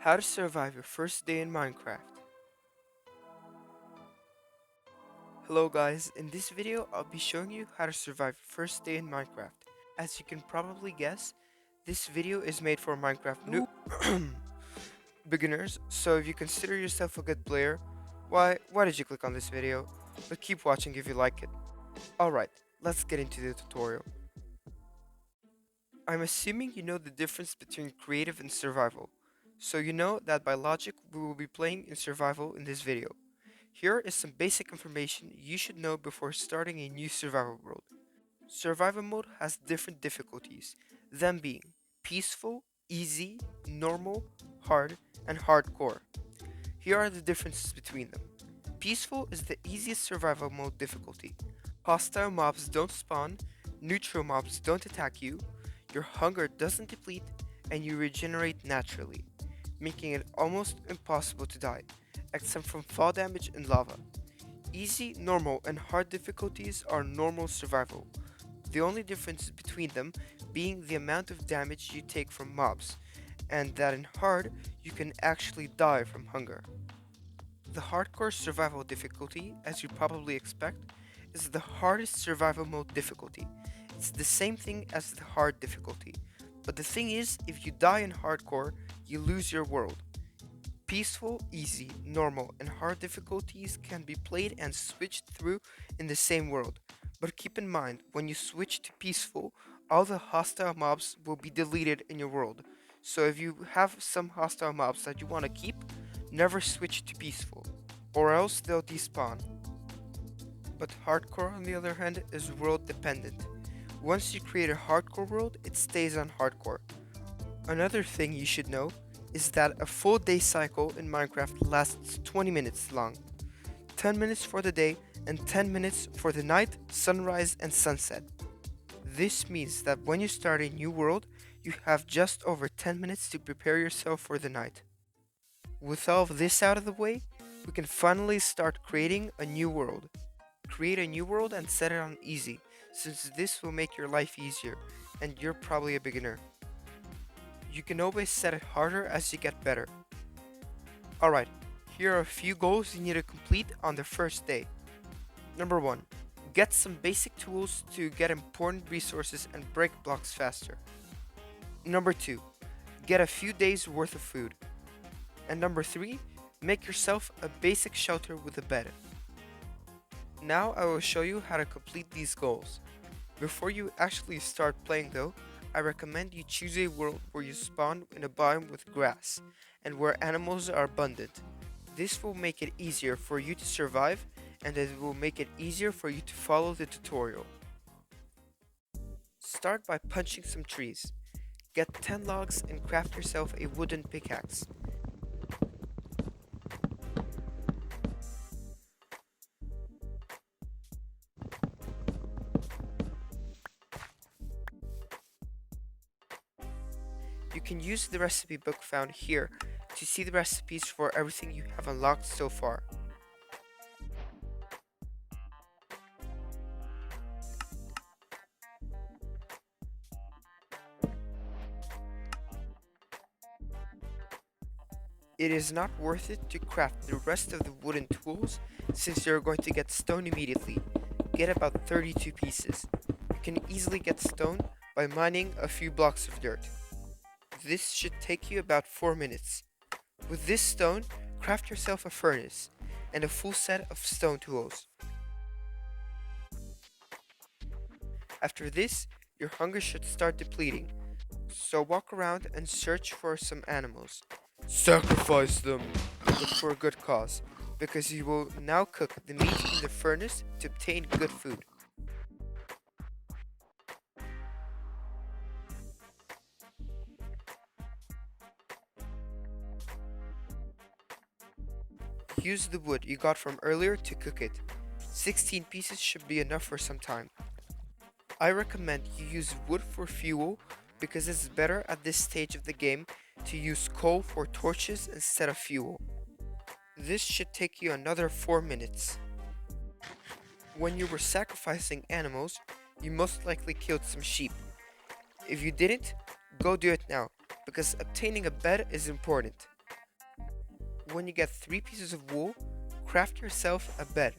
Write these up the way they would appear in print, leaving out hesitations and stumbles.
How to survive your first day in Minecraft. Hello guys, in this video I'll be showing you how to survive your first day in Minecraft. As you can probably guess, this video is made for Minecraft new beginners, so if you consider yourself a good player, why did you click on this video? But keep watching if you like it. Alright, let's get into the tutorial. I'm assuming you know the difference between creative and survival, so you know that by logic we will be playing in survival in this video. Here is some basic information you should know before starting a new survival world. Survival mode has different difficulties, them being peaceful, easy, normal, hard, and hardcore. Here are the differences between them. Peaceful is the easiest survival mode difficulty. Hostile mobs don't spawn, neutral mobs don't attack you, your hunger doesn't deplete, and you regenerate naturally, making it almost impossible to die, except from fall damage and lava. Easy, normal, and hard difficulties are normal survival, the only difference between them being the amount of damage you take from mobs, and that in hard, you can actually die from hunger. The hardcore survival difficulty, as you probably expect, is the hardest survival mode difficulty. It's the same thing as the hard difficulty, but the thing is, if you die in hardcore, you lose your world. Peaceful, easy, normal, and hard difficulties can be played and switched through in the same world, but keep in mind, when you switch to peaceful, all the hostile mobs will be deleted in your world, so if you have some hostile mobs that you want to keep, never switch to peaceful, or else they'll despawn. But hardcore, on the other hand, is world dependent. Once you create a hardcore world, it stays on hardcore. Another thing you should know is that a full day cycle in Minecraft lasts 20 minutes long. 10 minutes for the day and 10 minutes for the night, sunrise and sunset. This means that when you start a new world, you have just over 10 minutes to prepare yourself for the night. With all of this out of the way, we can finally start creating a new world. Create a new world and set it on easy, since this will make your life easier, and you're probably a beginner. You can always set it harder as you get better. Alright, here are a few goals you need to complete on the first day. Number 1. Get some basic tools to get important resources and break blocks faster. Number 2. Get a few days worth of food. And number 3. Make yourself a basic shelter with a bed. Now I will show you how to complete these goals. Before you actually start playing though, I recommend you choose a world where you spawn in a biome with grass, and where animals are abundant. This will make it easier for you to survive, and it will make it easier for you to follow the tutorial. Start by punching some trees. Get 10 logs and craft yourself a wooden pickaxe. You can use the recipe book found here to see the recipes for everything you have unlocked so far. It is not worth it to craft the rest of the wooden tools since you're going to get stone immediately. Get about 32 pieces. You can easily get stone by mining a few blocks of dirt. This should take you about 4 minutes. With this stone, craft yourself a furnace and a full set of stone tools. After this, your hunger should start depleting, so walk around and search for some animals. Sacrifice them, but for a good cause, because you will now cook the meat in the furnace to obtain good food. Use the wood you got from earlier to cook it. 16 pieces should be enough for some time. I recommend you use wood for fuel because it's better at this stage of the game to use coal for torches instead of fuel. This should take you another 4 minutes. When you were sacrificing animals, you most likely killed some sheep. If you didn't, go do it now, because obtaining a bed is important. When you get 3 pieces of wool, craft yourself a bed.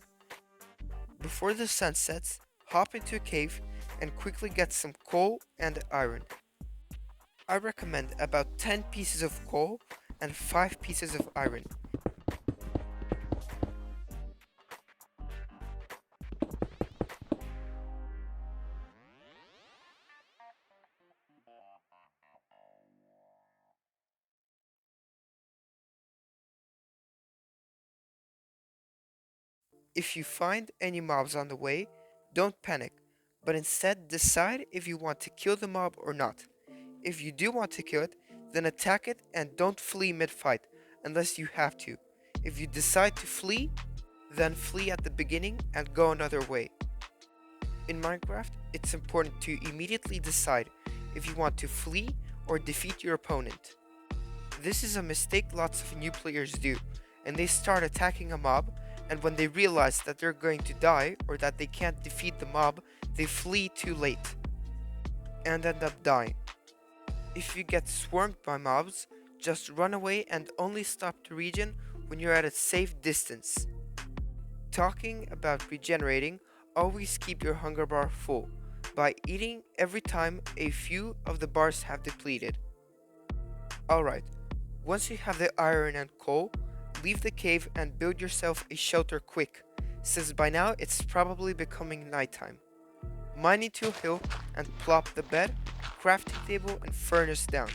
Before the sun sets, hop into a cave and quickly get some coal and iron. I recommend about 10 pieces of coal and 5 pieces of iron. If you find any mobs on the way, don't panic, but instead decide if you want to kill the mob or not. If you do want to kill it, then attack it and don't flee mid-fight, unless you have to. If you decide to flee, then flee at the beginning and go another way. In Minecraft, it's important to immediately decide if you want to flee or defeat your opponent. This is a mistake lots of new players do, and they start attacking a mob, and when they realize that they're going to die or that they can't defeat the mob, they flee too late and end up dying. If you get swarmed by mobs, just run away and only stop to regen when you're at a safe distance. Talking about regenerating, always keep your hunger bar full by eating every time a few of the bars have depleted. Alright, once you have the iron and coal, leave the cave and build yourself a shelter quick, since by now it's probably becoming nighttime. Mine into a hill and plop the bed, crafting table and furnace down.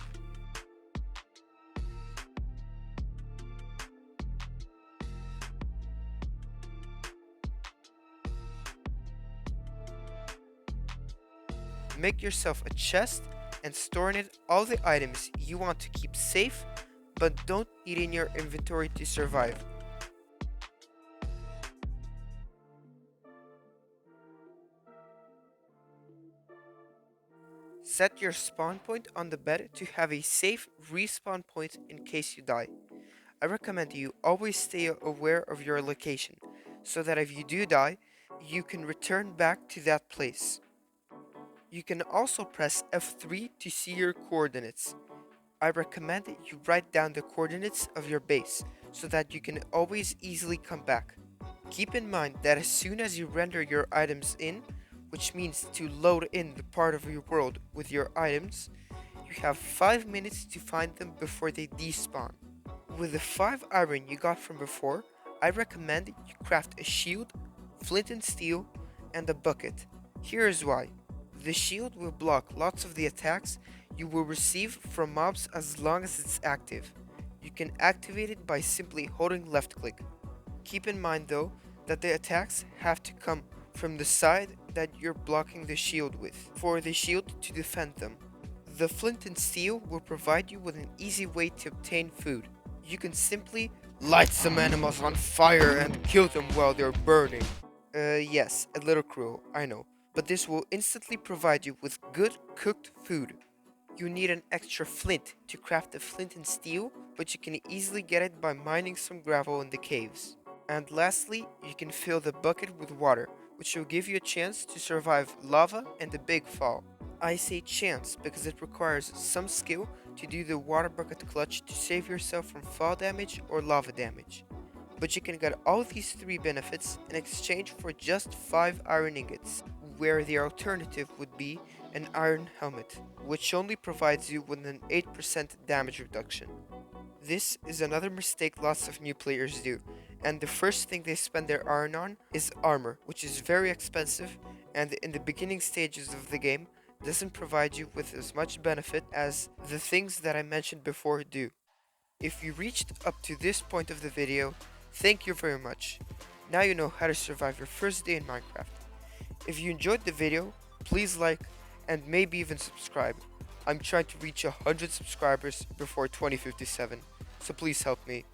Make yourself a chest and store in it all the items you want to keep safe but don't need in your inventory to survive. Set your spawn point on the bed to have a safe respawn point in case you die. I recommend you always stay aware of your location, so that if you do die, you can return back to that place. You can also press F3 to see your coordinates. I recommend that you write down the coordinates of your base, so that you can always easily come back. Keep in mind that as soon as you render your items in, which means to load in the part of your world with your items, you have 5 minutes to find them before they despawn. With the 5 iron you got from before, I recommend you craft a shield, flint and steel, and a bucket. Here is why. The shield will block lots of the attacks you will receive from mobs as long as it's active. You can activate it by simply holding left click. Keep in mind though that the attacks have to come from the side that you're blocking the shield with, for the shield to defend them. The flint and steel will provide you with an easy way to obtain food. You can simply light some animals on fire and kill them while they're burning. Yes, a little cruel, I know, but this will instantly provide you with good cooked food. You need an extra flint to craft the flint and steel, but you can easily get it by mining some gravel in the caves. And lastly, you can fill the bucket with water, which will give you a chance to survive lava and a big fall. I say chance because it requires some skill to do the water bucket clutch to save yourself from fall damage or lava damage. But you can get all these 3 benefits in exchange for just 5 iron ingots, where the alternative would be an iron helmet, which only provides you with an 8% damage reduction. This is another mistake lots of new players do, and the first thing they spend their iron on is armor, which is very expensive and in the beginning stages of the game doesn't provide you with as much benefit as the things that I mentioned before do. If you reached up to this point of the video, thank you very much. Now you know how to survive your first day in Minecraft. If you enjoyed the video, please like and maybe even subscribe. I'm trying to reach 100 subscribers before 2057, so please help me.